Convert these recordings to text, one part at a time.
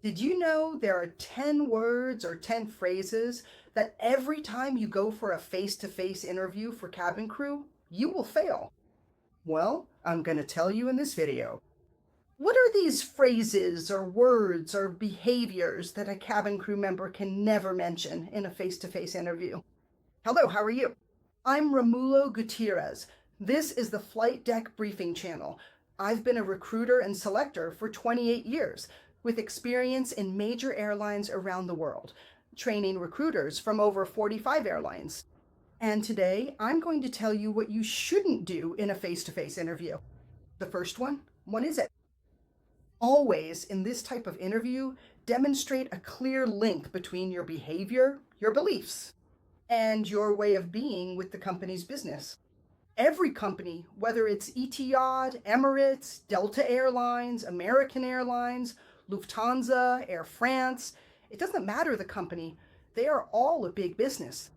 Did you know there are 10 words or 10 phrases that every time you go for a face-to-face interview for cabin crew, you will fail? Well, I'm going to tell you in this video. What are these phrases or words or behaviors that a cabin crew member can never mention in a face-to-face interview? Hello, how are you? I'm Romulo Gutierrez. This is the Flight Deck Briefing Channel. I've been a recruiter and selector for 28 years, with experience in major airlines around the world, training recruiters from over 45 airlines. And today, I'm going to tell you what you shouldn't do in a face-to-face interview. The first one, what is it? Always, in this type of interview, demonstrate a clear link between your behavior, your beliefs, and your way of being with the company's business. Every company, whether it's Etihad, Emirates, Delta Airlines, American Airlines, Lufthansa, Air France, it doesn't matter the company, they are all a big business.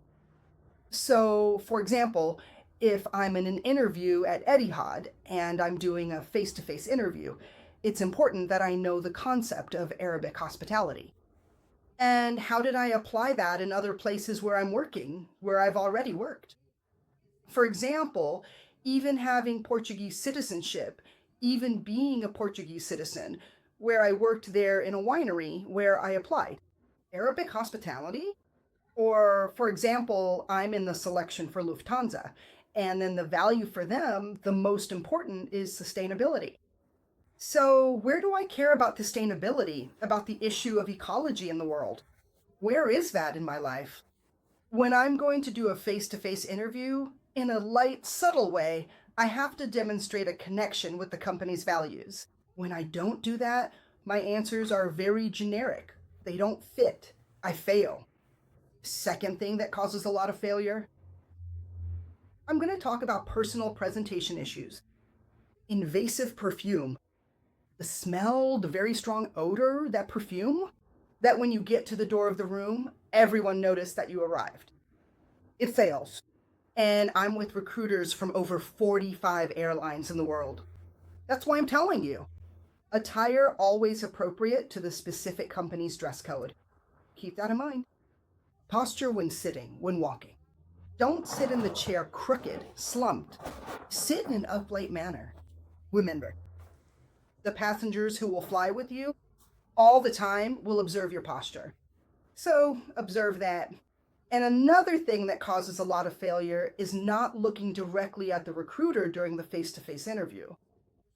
So, for example, if I'm in an interview at Etihad and I'm doing a face-to-face interview, it's important that I know the concept of Arabic hospitality. And how did I apply that in other places where I'm working, where I've already worked? For example, even having Portuguese citizenship, even being a Portuguese citizen, where I worked there in a winery where I applied. Arabic hospitality? Or, for example, I'm in the selection for Lufthansa, and then the value for them, the most important, is sustainability. So where do I care about sustainability, about the issue of ecology in the world? Where is that in my life? When I'm going to do a face-to-face interview, in a light, subtle way, I have to demonstrate a connection with the company's values. When I don't do that, my answers are very generic. They don't fit. I fail. Second thing that causes a lot of failure, I'm going to talk about personal presentation issues. Invasive perfume. The smell, the very strong odor, that perfume, that when you get to the door of the room, everyone noticed that you arrived. It fails. And I'm with recruiters from over 45 airlines in the world. That's why I'm telling you. Attire always appropriate to the specific company's dress code. Keep that in mind. Posture when sitting, when walking. Don't sit in the chair crooked, slumped. Sit in an upright manner. Remember, the passengers who will fly with you all the time will observe your posture. So observe that. And another thing that causes a lot of failure is not looking directly at the recruiter during the face-to-face interview.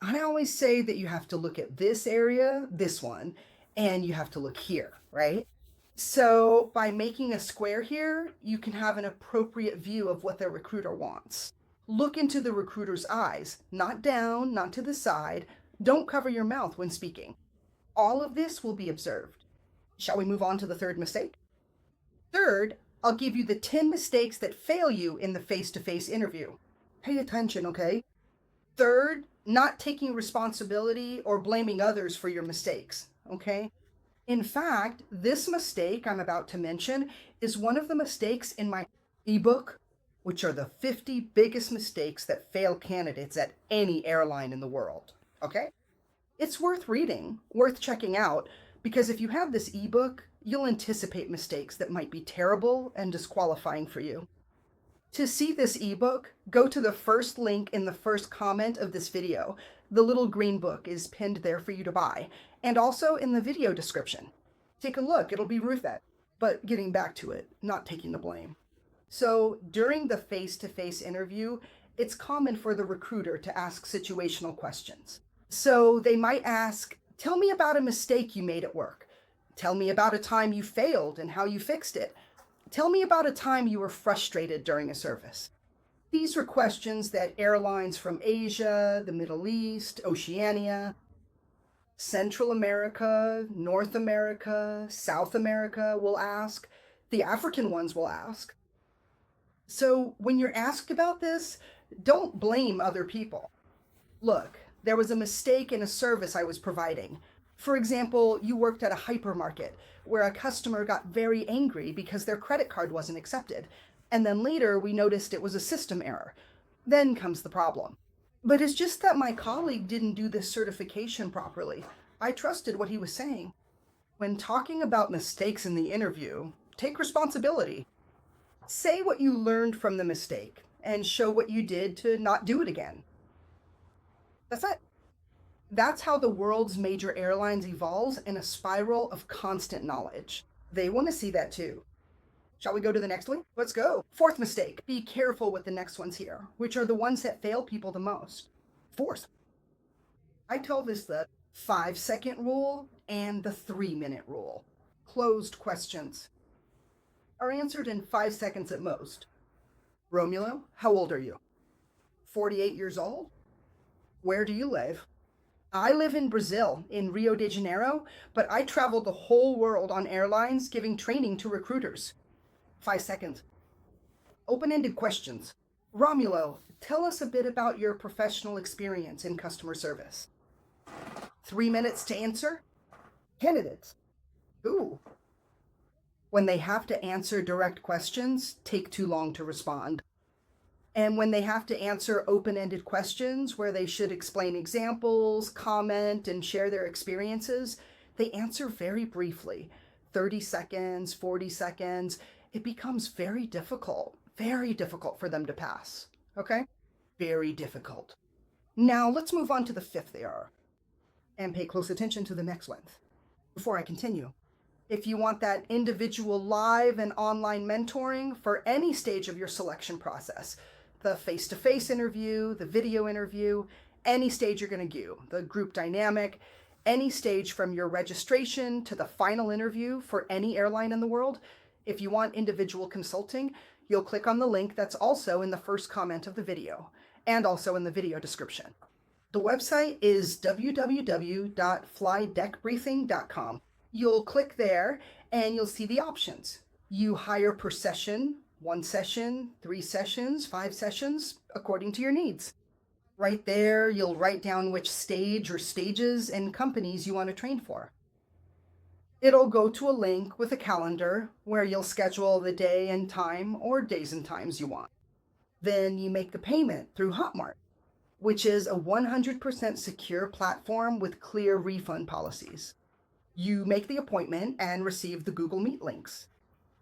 I always say that you have to look at this area, this one, and you have to look here, right? So by making a square here, you can have an appropriate view of what the recruiter wants. Look into the recruiter's eyes, not down, not to the side. Don't cover your mouth when speaking. All of this will be observed. Shall we move on to the third mistake? Third, I'll give you the 10 mistakes that fail you in the face-to-face interview. Pay attention, okay? Third, not taking responsibility or blaming others for your mistakes, okay? In fact, this mistake I'm about to mention is one of the mistakes in my ebook, which are the 50 biggest mistakes that fail candidates at any airline in the world, okay? It's worth reading, worth checking out, because if you have this ebook, you'll anticipate mistakes that might be terrible and disqualifying for you. To see this ebook, go to the first link in the first comment of this video. The little green book is pinned there for you to buy, and also in the video description. Take a look, it'll be worth it. But getting back to it, not taking the blame. So during the face-to-face interview, it's common for the recruiter to ask situational questions. So they might ask, tell me about a mistake you made at work. Tell me about a time you failed and how you fixed it. Tell me about a time you were frustrated during a service. These are questions that airlines from Asia, the Middle East, Oceania, Central America, North America, South America will ask. The African ones will ask. So when you're asked about this, don't blame other people. Look, there was a mistake in a service I was providing. For example, you worked at a hypermarket where a customer got very angry because their credit card wasn't accepted. And then later we noticed it was a system error. Then comes the problem. But it's just that my colleague didn't do this certification properly. I trusted what he was saying. When talking about mistakes in the interview, take responsibility. Say what you learned from the mistake and show what you did to not do it again. That's it. That's how the world's major airlines evolves in a spiral of constant knowledge. They want to see that too. Shall we go to the next one? Let's go. Fourth mistake. Be careful with the next ones here, which are the ones that fail people the most. Fourth. I call this the 5-second rule and the 3-minute rule. Closed questions are answered in 5 seconds at most. Romulo, how old are you? 48 years old? Where do you live? I live in Brazil, in Rio de Janeiro, but I travel the whole world on airlines giving training to recruiters. 5 seconds. Open-ended questions. Romulo, tell us a bit about your professional experience in customer service. 3 minutes to answer? Candidates. Ooh. When they have to answer direct questions, take too long to respond. And when they have to answer open-ended questions where they should explain examples, comment, and share their experiences, they answer very briefly. 30 seconds, 40 seconds. It becomes very difficult for them to pass. Okay? Very difficult. Now let's move on to the fifth error and pay close attention to the next one. Before I continue, if you want that individual live and online mentoring for any stage of your selection process, the face-to-face interview, the video interview, any stage you're going to do, the group dynamic, any stage from your registration to the final interview for any airline in the world, if you want individual consulting, you'll click on the link that's also in the first comment of the video and also in the video description. The website is www.flydeckbriefing.com. You'll click there and you'll see the options. You hire per session, 1 session, 3 sessions, 5 sessions, according to your needs. Right there, you'll write down which stage or stages and companies you want to train for. It'll go to a link with a calendar where you'll schedule the day and time or days and times you want. Then you make the payment through Hotmart, which is a 100% secure platform with clear refund policies. You make the appointment and receive the Google Meet links.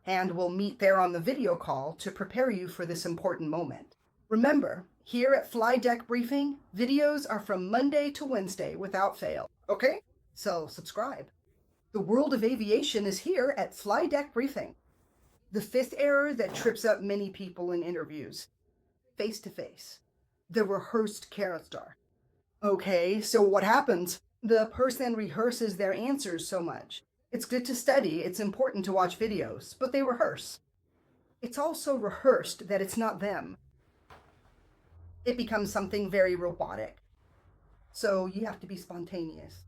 And we'll meet there on the video call to prepare you for this important moment. Remember, here at Fly Deck Briefing, videos are from Monday to Wednesday without fail. Okay? So subscribe. The world of aviation is here at Fly Deck Briefing. The fifth error that trips up many people in interviews. Face-to-face. The rehearsed character. Okay, so what happens? The person rehearses their answers so much. It's good to study, it's important to watch videos, but they rehearse. It's also rehearsed that it's not them. It becomes something very robotic. So you have to be spontaneous.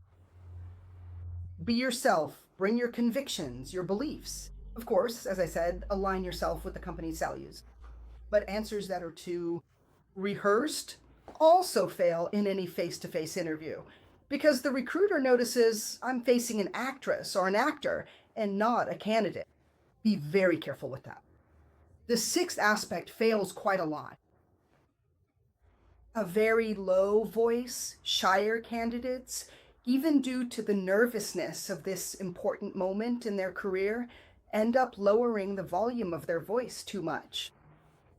Be yourself, bring your convictions, your beliefs. Of course, as I said, align yourself with the company's values. But answers that are too rehearsed also fail in any face-to-face interview. Because the recruiter notices I'm facing an actress or an actor and not a candidate. Be very careful with that. The sixth aspect fails quite a lot. A very low voice, shyer candidates, even due to the nervousness of this important moment in their career, end up lowering the volume of their voice too much.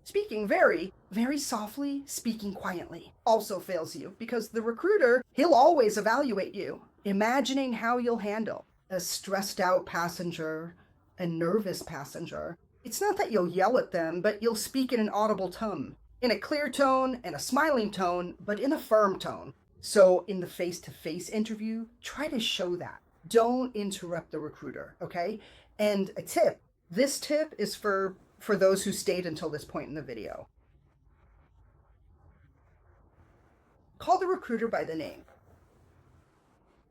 Speaking very, very softly, speaking quietly also fails you because the recruiter, he'll always evaluate you, imagining how you'll handle a stressed out passenger, a nervous passenger. It's not that you'll yell at them, but you'll speak in an audible tone, in a clear tone and a smiling tone, but in a firm tone. So in the face-to-face interview, try to show that. Don't interrupt the recruiter, okay? And a tip, this tip is for those who stayed until this point in the video. Call the recruiter by the name.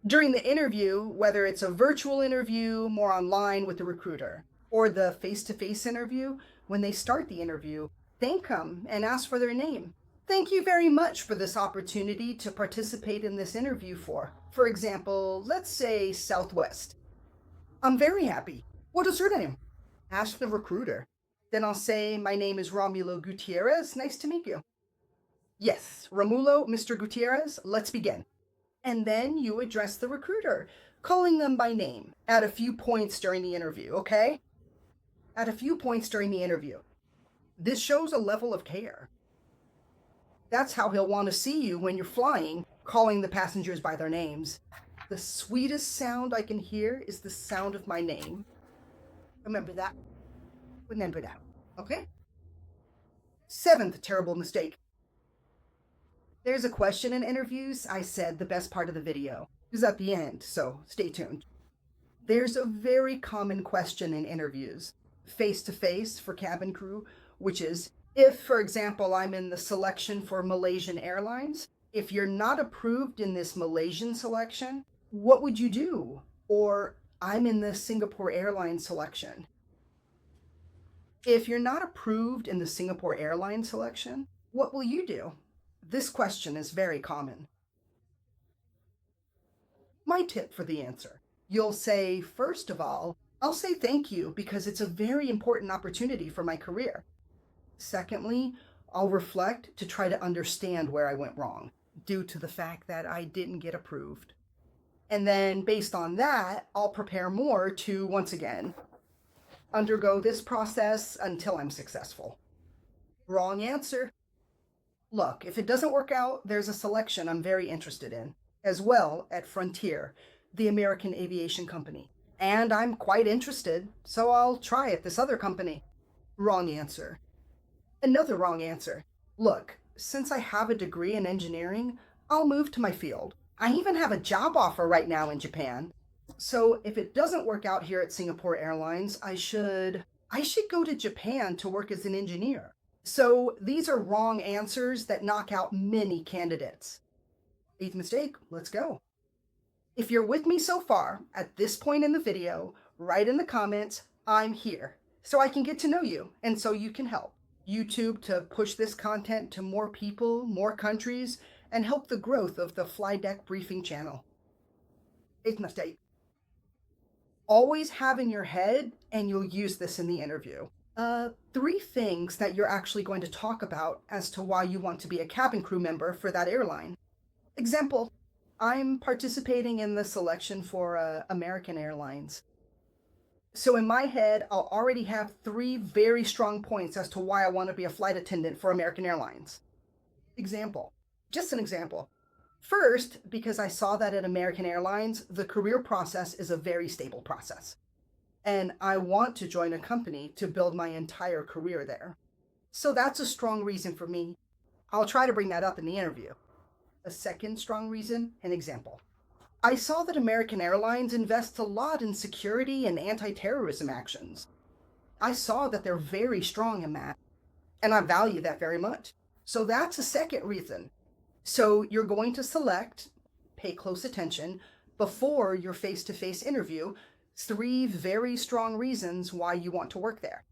During the interview, whether it's a virtual interview, more online with the recruiter, or the face-to-face interview, when they start the interview, thank them and ask for their name. Thank you very much for this opportunity to participate in this interview for example, let's say Southwest. I'm very happy. What is your name? Ask the recruiter. Then I'll say, my name is Romulo Gutierrez. Nice to meet you. Yes, Romulo, Mr. Gutierrez, let's begin. And then you address the recruiter. calling them by name at a few points during the interview, okay? At a few points during the interview. This shows a level of care. That's how he'll want to see you when you're flying, calling the passengers by their names. The sweetest sound I can hear is the sound of my name. Remember that. Remember that. Okay? Seventh terrible mistake. There's a question in interviews I said the best part of the video is at the end, so stay tuned. There's a very common question in interviews, face-to-face for cabin crew, which is, if, for example, I'm in the selection for Malaysian Airlines, if you're not approved in this Malaysian selection, what would you do? Or, I'm in the Singapore Airlines selection. If you're not approved in the Singapore Airlines selection, what will you do? This question is very common. My tip for the answer. You'll say, first of all, I'll say thank you because it's a very important opportunity for my career. Secondly, I'll reflect to try to understand where I went wrong due to the fact that I didn't get approved. And then based on that, I'll prepare more to, once again, undergo this process until I'm successful. Wrong answer. Look, if it doesn't work out, there's a selection I'm very interested in, as well at Frontier, the American aviation company. And I'm quite interested, so I'll try at this other company. Wrong answer. Another wrong answer. Look, since I have a degree in engineering, I'll move to my field. I even have a job offer right now in Japan. So if it doesn't work out here at Singapore Airlines, I should go to Japan to work as an engineer. So these are wrong answers that knock out many candidates. Eighth mistake, let's go. If you're with me so far, at this point in the video, write in the comments, I'm here, so I can get to know you, and so you can help YouTube to push this content to more people, more countries, and help the growth of the Fly Deck Briefing channel. Eighth mistake. Always have in your head, and you'll use this in the interview, 3 things that you're actually going to talk about as to why you want to be a cabin crew member for that airline. Example, I'm participating in the selection for American Airlines. So in my head, I'll already have 3 very strong points as to why I want to be a flight attendant for American Airlines. Example, just an example. First, because I saw that at American Airlines, the career process is a very stable process. And I want to join a company to build my entire career there. So that's a strong reason for me. I'll try to bring that up in the interview. A second strong reason, an example. I saw that American Airlines invests a lot in security and anti-terrorism actions. I saw that they're very strong in that, and I value that very much. So that's a second reason. So you're going to select, pay close attention, before your face-to-face interview, 3 very strong reasons why you want to work there.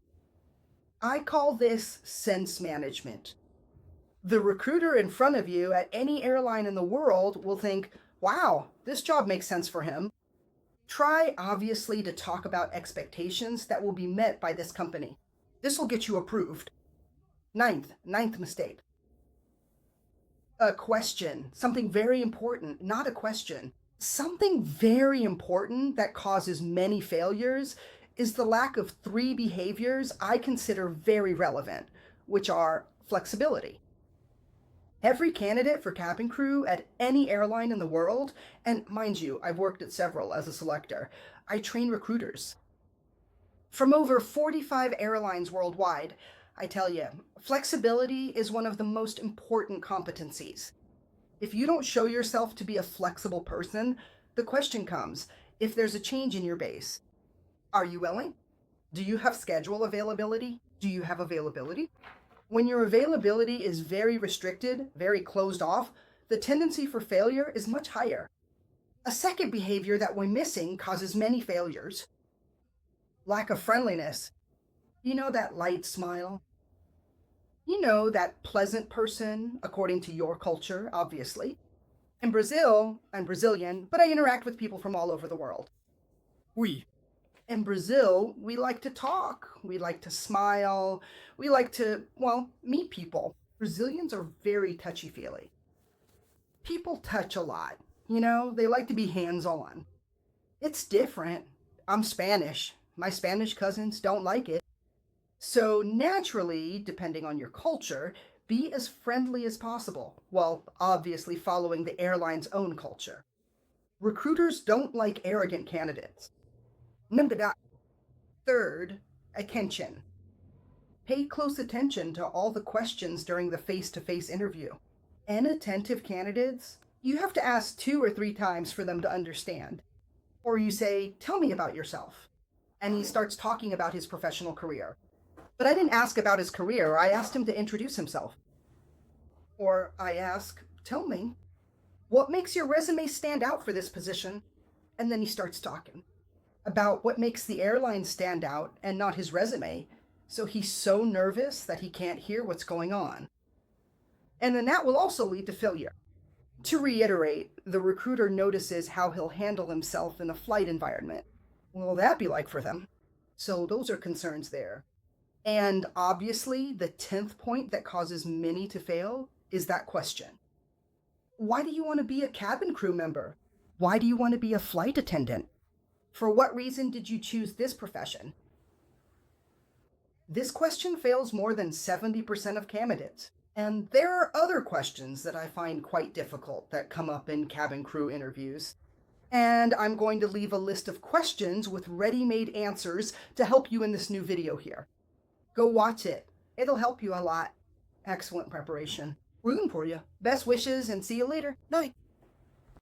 I call this sense management. The recruiter in front of you at any airline in the world will think, wow, this job makes sense for him. Try, obviously, to talk about expectations that will be met by this company. This will get you approved. Ninth mistake. A question, something very important, not a question. Something very important that causes many failures is the lack of 3 behaviors I consider very relevant, which are flexibility. Every candidate for cabin crew at any airline in the world, and mind you, I've worked at several as a selector, I train recruiters. From over 45 airlines worldwide, I tell you, flexibility is one of the most important competencies. If you don't show yourself to be a flexible person, the question comes, if there's a change in your base, are you willing? Do you have schedule availability? Do you have availability? When your availability is very restricted, very closed off, the tendency for failure is much higher. A second behavior that we're missing causes many failures. Lack of friendliness. You know that light smile? You know that pleasant person, according to your culture, obviously. In Brazil, I'm Brazilian, but I interact with people from all over the world. Oui. In Brazil, we like to talk, we like to smile, we like to, meet people. Brazilians are very touchy-feely. People touch a lot, they like to be hands-on. It's different. I'm Spanish. My Spanish cousins don't like it. So naturally, depending on your culture, be as friendly as possible, while obviously following the airline's own culture. Recruiters don't like arrogant candidates. Number that. Third, attention. Pay close attention to all the questions during the face-to-face interview. Inattentive candidates, you have to ask 2 or 3 times for them to understand. Or you say, "Tell me about yourself." And he starts talking about his professional career. But I didn't ask about his career, I asked him to introduce himself. Or I ask, "Tell me, what makes your resume stand out for this position?" And then he starts talking about what makes the airline stand out and not his resume. So he's so nervous that he can't hear what's going on. And then that will also lead to failure. To reiterate, the recruiter notices how he'll handle himself in a flight environment. What will that be like for them? So those are concerns there. And obviously, the 10th point that causes many to fail is that question. Why do you want to be a cabin crew member? Why do you want to be a flight attendant? For what reason did you choose this profession? This question fails more than 70% of candidates. And there are other questions that I find quite difficult that come up in cabin crew interviews. And I'm going to leave a list of questions with ready-made answers to help you in this new video here. Go watch it. It'll help you a lot. Excellent preparation. Rooting for you. Best wishes and see you later. Night.